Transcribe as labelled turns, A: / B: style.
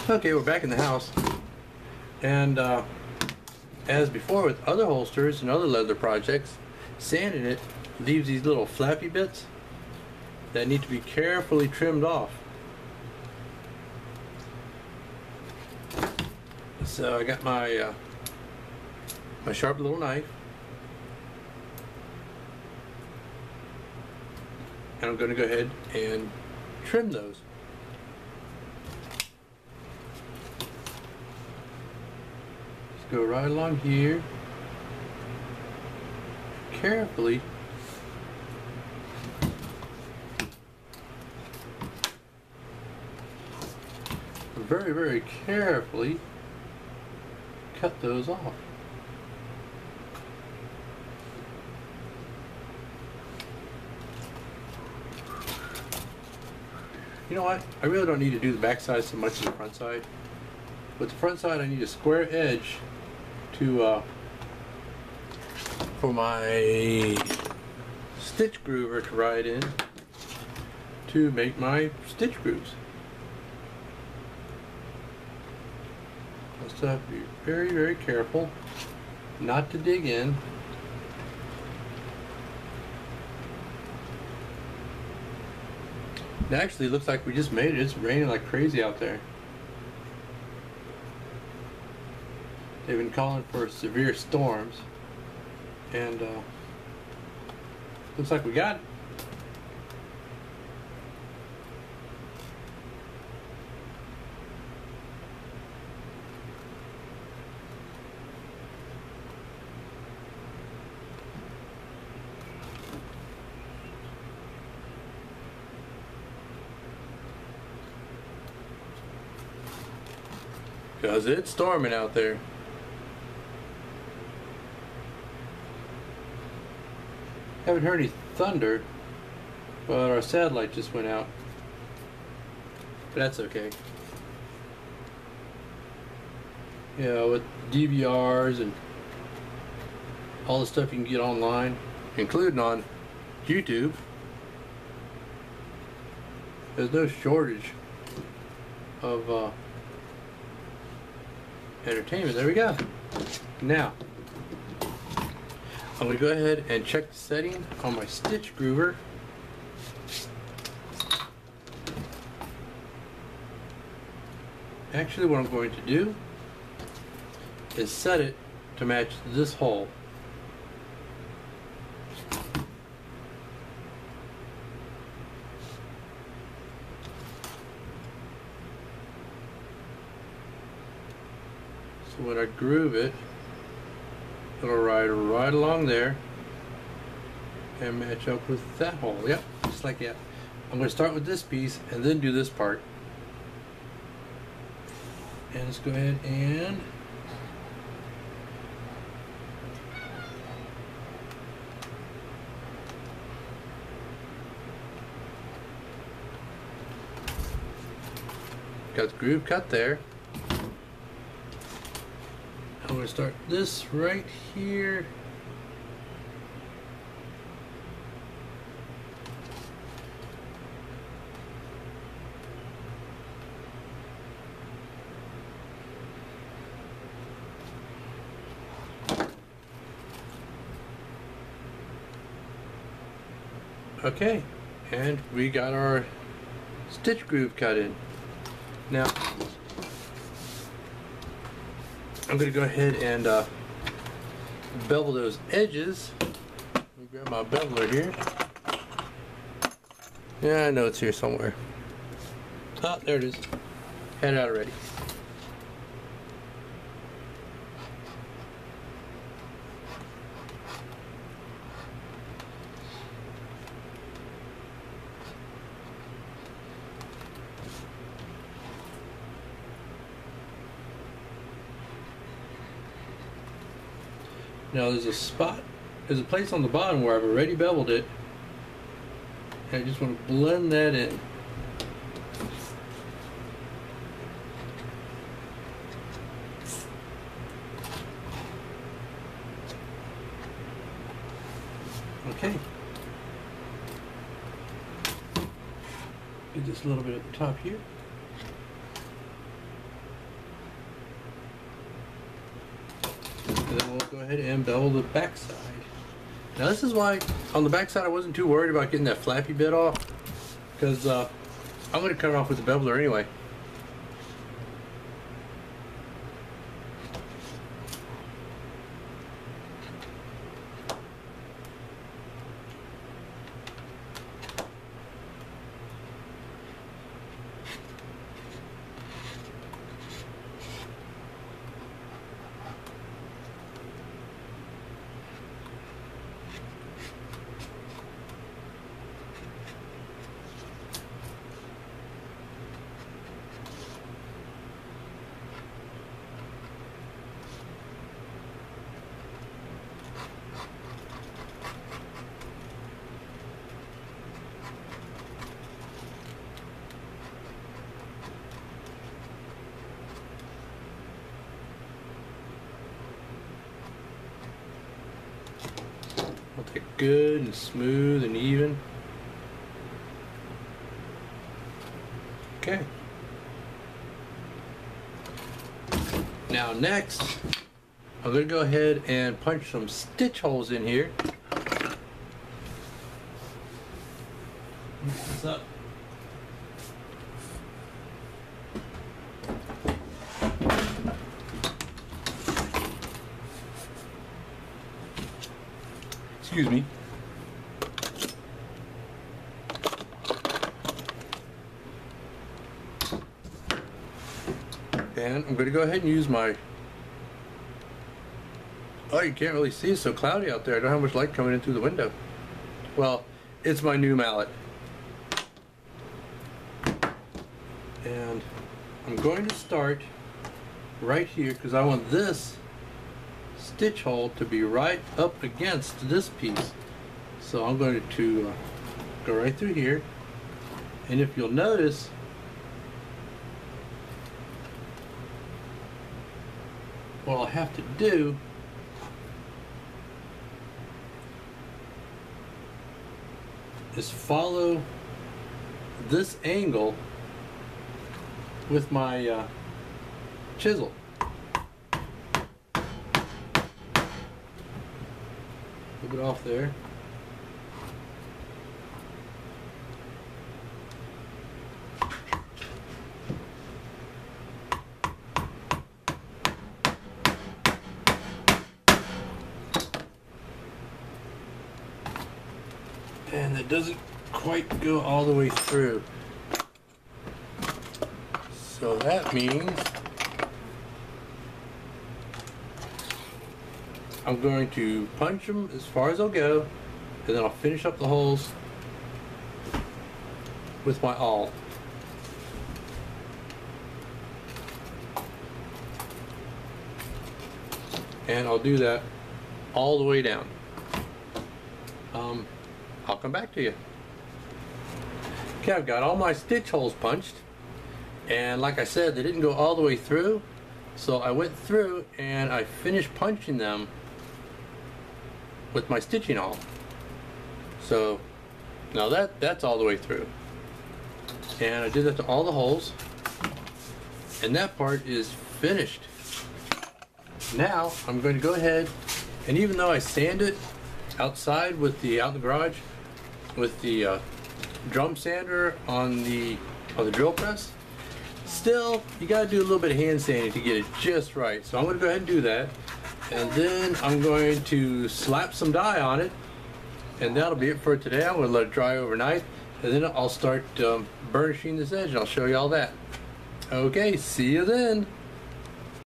A: Okay, we're back in the house, and as before with other holsters and other leather projects, sanding it leaves these little flappy bits that need to be carefully trimmed off. So I got my my sharp little knife, and I'm going to go ahead and trim those. Go right along here, carefully. Very, very carefully cut those off. You know what? I really don't need to do the back side so much as the front side. With the front side, I need a square edge to for my stitch groover to ride in to make my stitch grooves. So I have to be very, very careful not to dig in. It actually looks like we just made it. It's raining like crazy out there. They've been calling for severe storms, and looks like we got it. Because it's storming out there. Haven't heard any thunder, but our satellite just went out. But that's okay. Yeah, with DVRs and all the stuff you can get online, including on YouTube, there's no shortage of entertainment. There we go. Now, I'm going to go ahead and check the setting on my stitch groover. Actually, what I'm going to do is set it to match this hole. So when I groove it, it'll ride right along there and match up with that hole. Yep, just like that. I'm going to start with this piece and then do this part. And let's go ahead and got the groove cut there. I'm going to start this right here. Okay, and we got our stitch groove cut in. Now, I'm going to go ahead and bevel those edges. Let me grab my beveler here. Yeah, I know it's here somewhere. Ah, there it is. Had it out already. Now there's a place on the bottom where I've already beveled it, and I just want to blend that in. Okay. Do just a little bit at the top here. go ahead and bevel the back side. Now this is why on the back side I wasn't too worried about getting that flappy bit off, because I'm going to cut it off with the beveler anyway. Want it good and smooth and even. Okay. Now next, I'm going to go ahead and punch some stitch holes in here. What's up? Excuse me. And I'm going to go ahead and use my... Oh, you can't really see, it's so cloudy out there. I don't have much light coming in through the window. Well, it's my new mallet. And I'm going to start right here because I want this stitch hole to be right up against this piece. So I'm going to go right through here, and if you'll notice, what I'll have to do is follow this angle with my chisel. A little bit off there. And it doesn't quite go all the way through. So that means I'm going to punch them as far as I'll go, and then I'll finish up the holes with my awl. And I'll do that all the way down. I'll come back to you. Okay, I've got all my stitch holes punched, and like I said, they didn't go all the way through, so I went through and I finished punching them with my stitching awl. So now that's all the way through, and I did that to all the holes, and that part is finished. Now I'm going to go ahead, and even though I sand it outside with out in the garage with the drum sander on the drill press, still you got to do a little bit of hand sanding to get it just right. So I'm going to go ahead and do that, and then I'm going to slap some dye on it, and that'll be it for today. I'm going to let it dry overnight, and then I'll start burnishing this edge, and I'll show you all that. Okay, see you then.